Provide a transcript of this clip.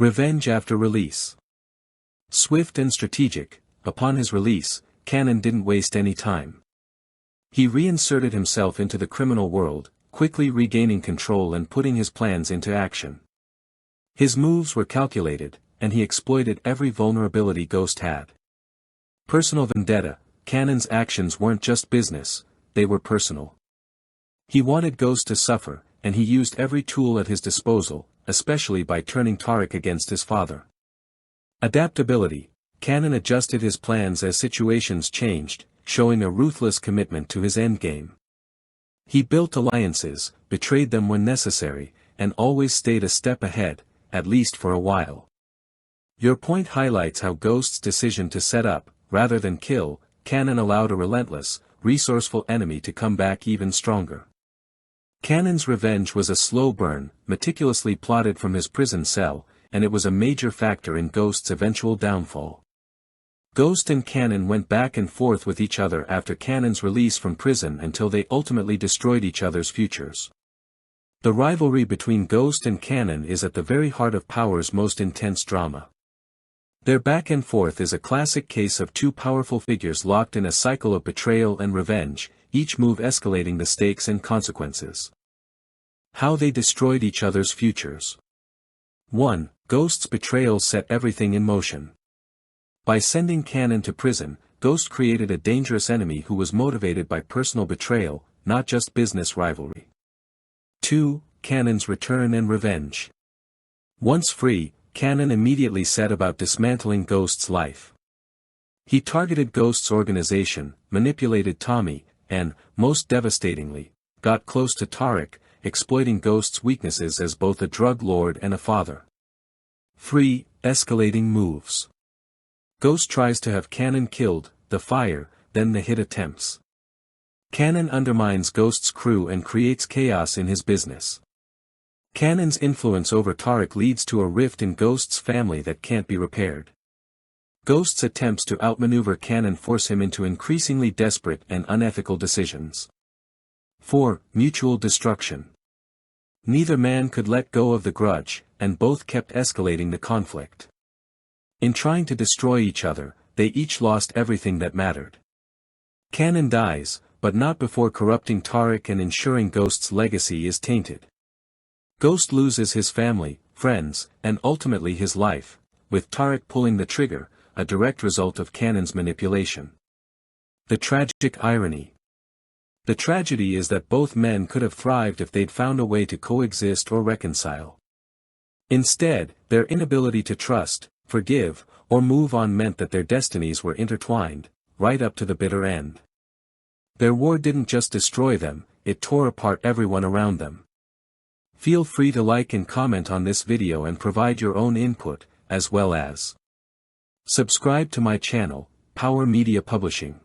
Revenge after release. Swift and strategic, upon his release, Kanan didn't waste any time. He reinserted himself into the criminal world, quickly regaining control and putting his plans into action. His moves were calculated, and he exploited every vulnerability Ghost had. Personal vendetta. Kanan's actions weren't just business, they were personal. He wanted Ghost to suffer, and he used every tool at his disposal, especially by turning Tariq against his father. Adaptability. Kanan adjusted his plans as situations changed, showing a ruthless commitment to his endgame. He built alliances, betrayed them when necessary, and always stayed a step ahead, at least for a while. Your point highlights how Ghost's decision to set up, rather than kill, Kanan allowed a relentless, resourceful enemy to come back even stronger. Kanan's revenge was a slow burn, meticulously plotted from his prison cell, and it was a major factor in Ghost's eventual downfall. Ghost and Kanan went back and forth with each other after Kanan's release from prison until they ultimately destroyed each other's futures. The rivalry between Ghost and Kanan is at the very heart of Power's most intense drama. Their back and forth is a classic case of two powerful figures locked in a cycle of betrayal and revenge, each move escalating the stakes and consequences. How they destroyed each other's futures. 1. Ghost's betrayal set everything in motion. By sending Kanan to prison, Ghost created a dangerous enemy who was motivated by personal betrayal, not just business rivalry. 2. Kanan's return and revenge. Once free, Kanan immediately set about dismantling Ghost's life. He targeted Ghost's organization, manipulated Tommy, and, most devastatingly, got close to Tariq, exploiting Ghost's weaknesses as both a drug lord and a father. 3. Escalating moves. Ghost tries to have Kanan killed, the fire, then the hit attempts. Kanan undermines Ghost's crew and creates chaos in his business. Kanan's influence over Tariq leads to a rift in Ghost's family that can't be repaired. Ghost's attempts to outmaneuver Kanan force him into increasingly desperate and unethical decisions. 4. Mutual destruction. Neither man could let go of the grudge, and both kept escalating the conflict. In trying to destroy each other, they each lost everything that mattered. Kanan dies, but not before corrupting Tariq and ensuring Ghost's legacy is tainted. Ghost loses his family, friends, and ultimately his life, with Tariq pulling the trigger, a direct result of Kanan's manipulation. The tragic irony. The tragedy is that both men could have thrived if they'd found a way to coexist or reconcile. Instead, their inability to trust, forgive, or move on meant that their destinies were intertwined, right up to the bitter end. Their war didn't just destroy them, it tore apart everyone around them. Feel free to like and comment on this video and provide your own input, as well as subscribe to my channel, Power Media Publishing.